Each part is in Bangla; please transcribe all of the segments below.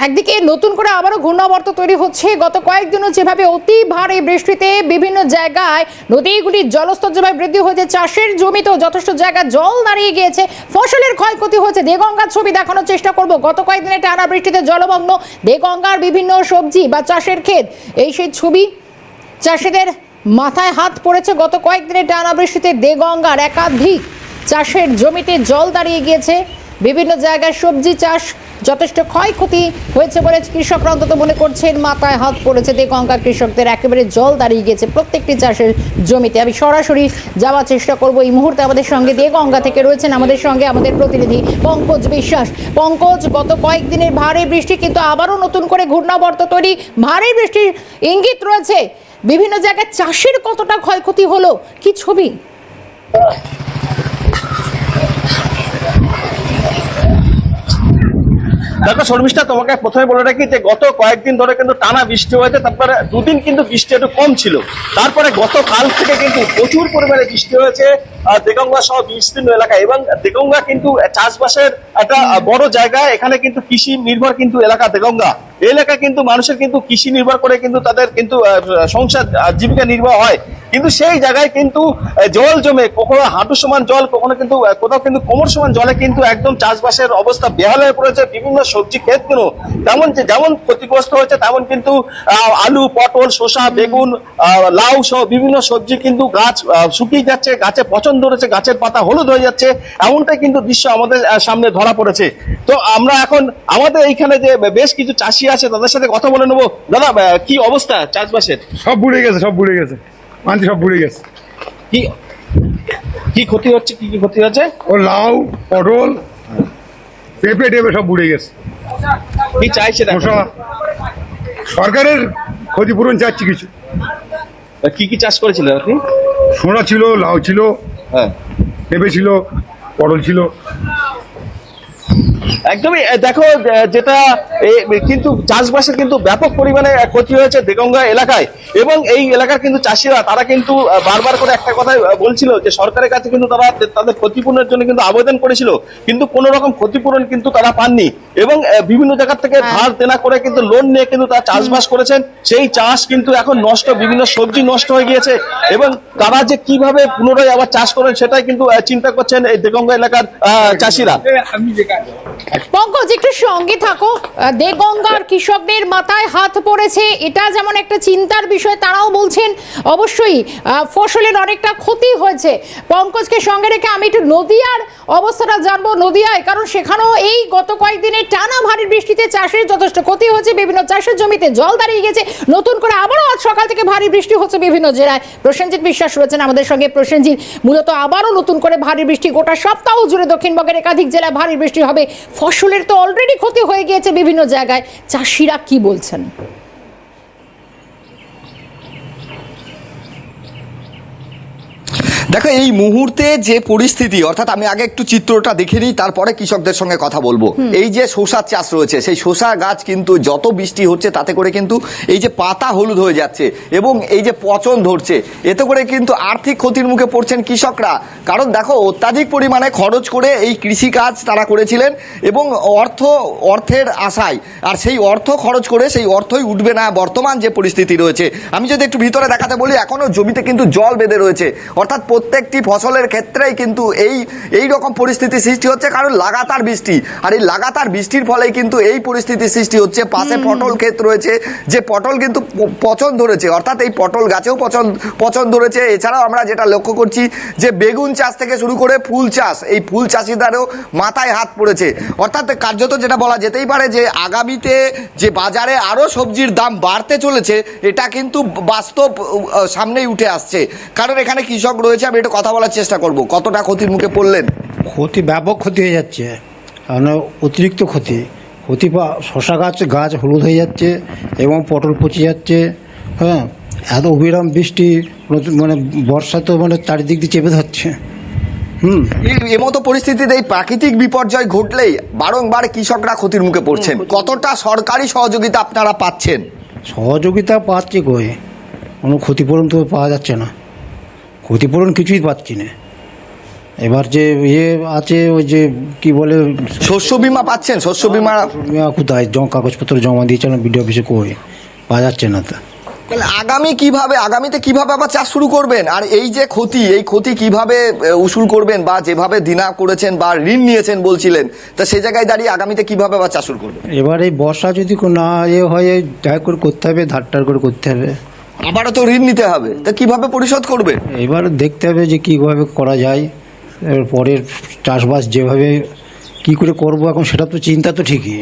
একদিকে নতুন করে আবারও ঘূর্ণাবর্ত তৈরি হচ্ছে। গত কয়েকদিনও যেভাবে অতি ভারী বৃষ্টিতে বিভিন্ন জায়গায় নদীগুলির জলস্তর যেভাবে বৃদ্ধি হয়েছে, চাষের জমিতেও যথেষ্ট জায়গায় জল দাঁড়িয়ে গিয়েছে, ফসলের ক্ষয়ক্ষতি হয়েছে। দেগঙ্গার ছবি দেখানোর চেষ্টা করব। গত কয়েকদিনে টানা বৃষ্টিতে জলমগ্ন দেগঙ্গার বিভিন্ন সবজি বা চাষের ক্ষেত, এই সেই ছবি। চাষিদের মাথায় হাত পড়েছে। গত কয়েকদিনে টানা বৃষ্টিতে দেগঙ্গার একাধিক চাষের জমিতে জল দাঁড়িয়ে গিয়েছে। বিভিন্ন জায়গায় সবজি চাষ যথেষ্ট ক্ষয়ক্ষতি হয়েছে বলে কৃষকরা অন্তত মনে করছেন। মাথায় হাত পড়েছে দেগঙ্গা কৃষকদের, একেবারে জল দাঁড়িয়ে গিয়েছে প্রত্যেকটি চাষের জমিতে। আমি সরাসরি যাওয়ার চেষ্টা করব। এই মুহূর্তে আমাদের সঙ্গে দেগঙ্গা থেকে রয়েছেন আমাদের সঙ্গে আমাদের প্রতিনিধি পঙ্কজ বিশ্বাস। পঙ্কজ, গত কয়েকদিনের ভারী বৃষ্টি কিন্তু আবারও নতুন করে ঘূর্ণাবর্ত তৈরি, ভারী বৃষ্টির ইঙ্গিত রয়েছে। বিভিন্ন জায়গায় চাষের কতটা ক্ষয়ক্ষতি হলো, কি ছবি? দেখো শর্মিষ্ঠা, তোমাকে প্রথমে বলে রাখি যে গত কয়েকদিন ধরে কিন্তু টানা বৃষ্টি হয়েছে। তারপরে দুদিন কিন্তু বৃষ্টি একটু কম ছিল, তারপরে গতকাল থেকে কিন্তু প্রচুর পরিমাণে বৃষ্টি হয়েছে দেগঙ্গা সহ বিস্তীর্ণ এলাকায়। এবং দেগঙ্গা কিন্তু চাষবাসের একটা বড় জায়গা, এখানে কিন্তু কৃষি নির্ভর কিন্তু এলাকা দেগঙ্গা। এই এলাকায় কিন্তু মানুষের কিন্তু কৃষি নির্ভর করে কিন্তু তাদের কিন্তু সংসার জীবিকা নির্বাহ হয়। কিন্তু সেই জায়গায় কিন্তু জল জমে, কখনো হাঁটু সমান জল, কখনো কিন্তু কোথাও কিন্তু কোমর সমান জলে কিন্তু একদম চাষবাসের অবস্থা বেহাল হয়ে পড়েছে। বিভিন্ন সবজি ক্ষেতগুলো যেমন ক্ষতিগ্রস্ত হয়েছে, তেমন কিন্তু আলু, পটল, শসা, বেগুন, লাউ সহ বিভিন্ন সবজি কিন্তু গাছ শুকিয়ে যাচ্ছে, গাছে পচন ধরেছে, গাছের পাতা হলুদ হয়ে যাচ্ছে। এমনটাই কিন্তু দৃশ্য আমাদের সামনে ধরা পড়েছে। তো আমরা এখন আমাদের এইখানে যে বেশ কিছু চাষি আছে তাদের সাথে কথা বলে নেবো। দাদা, কি অবস্থা চাষবাসের? সব বুড়ে গেছে, সব বুড়ে গেছে, মানছি সব বুড়ে গেছে। কি কি ক্ষতি হচ্ছে? কি কি ক্ষতি হচ্ছে? ও লাউ, পটল, পেঁপে টেপে সব বুড়ে গেছে। কি চাইছে শসা, সরকারের ক্ষতিপূরণ চাচ্ছি কিছু। কি কি চাষ করেছিলেন আপনি? শসা ছিল, লাউ ছিল, হ্যাঁ, পেঁপে ছিল, পটল ছিল। একদমই। দেখো যেটা কিন্তু চাষবাসের কিন্তু ব্যাপক পরিমাণে ক্ষতি হয়েছে দেগঙ্গা এলাকায়। এবং এই এলাকার কিন্তু চাষিরা তারা কিন্তু বারবার করে একটা কথাই বলছিল যে সরকারের কাছে কিন্তু তারা তাদের ক্ষতিপূরণের জন্য কিন্তু আবেদন করেছিল, কিন্তু কোনো রকম ক্ষতিপূরণ কিন্তু তারা পাননি। এবং বিভিন্ন জায়গা থেকে ধার দেনা করে কিন্তু লোন নিয়ে কিন্তু তারা চাষবাস করেছেন। সেই চাষ কিন্তু এখন নষ্ট, বিভিন্ন সবজি নষ্ট হয়ে গিয়েছে। এবং তারা যে কিভাবে পুনরায় আবার চাষ করেন সেটাই কিন্তু চিন্তা করছেন এই দেগঙ্গা এলাকার চাষিরা। পঙ্কজ, একটু সঙ্গে থাকো। দেগঙ্গার কৃষকদের মাথায় হাত পড়েছে, এটা যেমন একটা চিন্তার বিষয়। তারাও বলছেন অবশ্যই ফসলের অনেকটা ক্ষতি হয়েছে। পঙ্কজকে সঙ্গে রেখে আমি একটু নদিয়ার অবস্থাটা জানবো। নদিয়ায়, কারণ সেখানেও এই গত কয়েকদিনের টানা ভারী বৃষ্টিতে চাষের যথেষ্ট ক্ষতি হয়েছে, বিভিন্ন চাষের জমিতে জল দাঁড়িয়ে গেছে। নতুন করে আবারও আজ সকাল থেকে ভারী বৃষ্টি হচ্ছে বিভিন্ন জেলায়। প্রসেনজিৎ বিশ্বাস রয়েছেন আমাদের সঙ্গে। প্রসেনজিৎ, মূলত আবারও নতুন করে ভারী বৃষ্টি, গোটা সপ্তাহ জুড়ে দক্ষিণবঙ্গের একাধিক জেলায় ভারী বৃষ্টি হবে। ফসলের তো অলরেডি ক্ষতি হয়ে গিয়েছে বিভিন্ন জায়গায়, চাষিরা কি বলছেন? দেখো এই মুহূর্তে যে পরিস্থিতি, অর্থাৎ আমি আগে একটু চিত্রটা দেখে নিই, তারপরে কৃষকদের সঙ্গে কথা বলবো। এই যে শসা চাষ রয়েছে, সেই শসা গাছ কিন্তু যত বৃষ্টি হচ্ছে তাতে করে কিন্তু এই যে পাতা হলুদ হয়ে যাচ্ছে এবং এই যে পচন ধরছে, এতে করে কিন্তু আর্থিক ক্ষতির মুখে পড়ছেন কৃষকরা। কারণ দেখো, অত্যাধিক পরিমাণে খরচ করে এই কৃষিকাজ তারা করেছিলেন এবং অর্থের আশায়, আর সেই অর্থ খরচ করে সেই অর্থই উঠবে না বর্তমান যে পরিস্থিতি রয়েছে। আমি যদি একটু ভিতরে দেখাতে বলি, এখনো জমিতে কিন্তু জল বেঁধে রয়েছে, অর্থাৎ প্রত্যেকটি ফসলের ক্ষেত্রেই কিন্তু এই রকম পরিস্থিতি সৃষ্টি হচ্ছে, কারণ লাগাতার বৃষ্টি। আর এই লাগাতার বৃষ্টির ফলেই কিন্তু এই পরিস্থিতি সৃষ্টি হচ্ছে। পাশে পটল ক্ষেত রয়েছে, যে পটল কিন্তু পচন ধরেছে, অর্থাৎ এই পটল গাছেও পচন ধরেছে। এছাড়াও আমরা যেটা লক্ষ্য করছি যে বেগুন চাষ থেকে শুরু করে ফুল চাষ, এই ফুল চাষিদেরও মাথায় হাত পড়েছে। অর্থাৎ কার্যত যেটা বলা যেতেই পারে যে আগামীতে যে বাজারে আরও সবজির দাম বাড়তে চলেছে, এটা কিন্তু বাস্তব সামনেই উঠে আসছে। কারণ এখানে কৃষক রয়েছে, আমি একটু কথা বলার চেষ্টা করব। কতটা ক্ষতির মুখে পড়লেন? ক্ষতি, ব্যাপক ক্ষতি হয়ে যাচ্ছে, কারণ অতিরিক্ত ক্ষতি। শশা গাছ হলুদ হয়ে যাচ্ছে এবং পটল পচে যাচ্ছে। হ্যাঁ, এত অবিরাম বৃষ্টি, মানে বর্ষা তো মানে চারিদিক দিয়ে চেপে ধরছে। এমতো পরিস্থিতিতে এই প্রাকৃতিক বিপর্যয় ঘটলেই বারংবার কৃষকরা ক্ষতির মুখে পড়ছেন। কতটা সরকারি সহযোগিতা আপনারা পাচ্ছেন? সহযোগিতা পাচ্ছি কই, কোনো ক্ষতিপূরণ তো পাওয়া যাচ্ছে না। ক্ষতিপূরণ কিছুই পাচ্ছি না। এবার যে ইয়ে আছে ওই যে কি বলে শস্য বীমা পাচ্ছেন? শস্য বীমা কোথায় কাগজপত্র জমা দিয়েছিলাম বিডিও অফিসে, কই পাওয়া যাচ্ছে না। তা তাহলে আগামীতে কিভাবে আবার চাষ শুরু করবেন? আর এই যে এই ক্ষতি কিভাবে উসুল করবেন, বা যেভাবে দিনা করেছেন বা ঋণ নিয়েছেন বলছিলেন, তা সেই জায়গায় দাঁড়িয়ে আগামীতে কিভাবে আবার চাষ শুরু করবেন? এবার এই বর্ষা যদি না হয় যাই করে করতে হবে, ধারটার করে করতে হবে। আবারও তো ঋণ নিতে হবে, তা কিভাবে পরিশোধ করবেন? এবার দেখতে হবে যে কীভাবে করা যায়। এর পরের চাষবাস যেভাবে কি করে করব এখন, সেটা তো চিন্তা তো ঠিকই,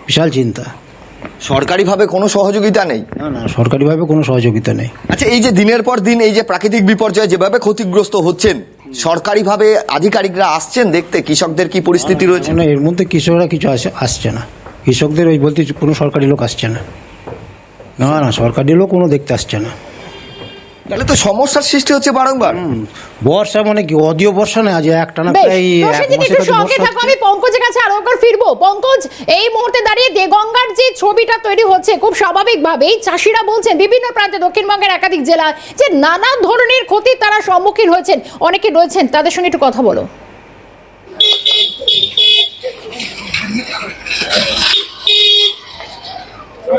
বিশাল চিন্তা। সরকারিভাবে কোনো সহযোগিতা নেই? না, সরকারিভাবে কোনো সহযোগিতা নেই। আচ্ছা, এই যে দিনের পর দিন এই যে প্রাকৃতিক বিপর্যয়ে যেভাবে ক্ষতিগ্রস্ত হচ্ছেন, সরকারিভাবে আধিকারিকরা আসছেন দেখতে কৃষকদের কি পরিস্থিতি রয়েছে? না, এর মধ্যে কৃষকরা কিছু আসছে না। কৃষকদের ওই বলতে কোনো সরকারি লোক আসছে না। না, সরকারি লোক কোনো দেখতে আসছে না। তাহলে তো সমস্যার সৃষ্টি হচ্ছে বারংবার। বর্ষা মানে কি অদিও বর্ষা না, আজ একটানা বেশ, প্রায় এক প্রসেনজিৎ, মাসের একটু কাছে সঙ্গে বর্ষা থাকো, হচ্ছে। আমি পঙ্কজের কাছে আরো একবার ফিরবো। পঙ্কজ, এই মুহূর্তে দাঁড়িয়ে দেগঙ্গার যে ছবিটা তৈরি হচ্ছে, খুব স্বাভাবিকভাবেই চাষিরা বলছেন বিভিন্ন প্রান্তে দক্ষিণবঙ্গের একাধিক জেলা যে নানা ধরনের ক্ষতির তারা সম্মুখীন হয়েছেন। অনেকে রয়েছেন, তাদের সঙ্গে একটু কথা বলো।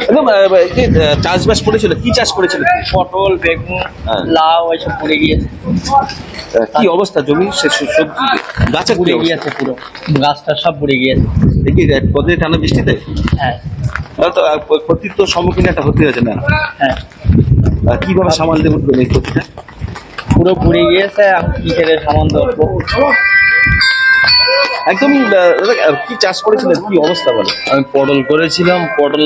একদম এই যে চাষবাস করেছিল, কি চাষ করেছিল? পটল, বেগুন, লাউ এইসব পড়ে গিয়েছে। কি অবস্থা জমি? সে সবজি গাছে পুড়ে গিয়েছে, পুরো গাছটা সব পুড়ে গিয়েছে। দেখি কতদিন টানা বৃষ্টিতে হ্যাঁ তাহলে তো ক্ষতির তো সম্মুখীন একটা হতে হয়েছে না? হ্যাঁ, কিভাবে সামাল দেবো এই ক্ষতিটা? পুরো পুড়ে গিয়েছে। এখন কি করে সামান ধরবো? একদমই কি চাষ করেছিলেন, কি অবস্থা বলে? আমি পটল করেছিলাম, পটল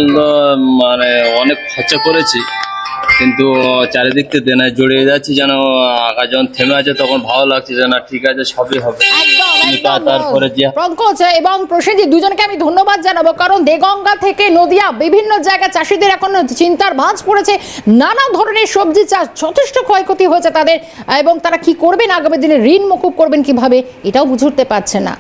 মানে অনেক খরচা করেছি, কিন্তু চারিদিক থেকে দেনায় জড়িয়ে যাচ্ছি। যেন আকাশ যখন থেমে আছে তখন ভালো লাগছে যে না ঠিক আছে, সবই হবে। তারপরে যে পঙ্কজ এবং প্রসেনজিৎ, দুজনকে আমি ধন্যবাদ জানাবো, কারণ দেগঙ্গা থেকে নদিয়া বিভিন্ন জায়গায় চাষিদের এখন চিন্তার ভাঁজ পড়েছে। নানা ধরনের সবজি চাষ, যথেষ্ট ক্ষয়ক্ষতি হয়েছে তাদের, এবং তারা কি করবেন আগামী দিনে, ঋণ মকুব করবেন কিভাবে, এটাও বুঝে উঠতে পারছে না।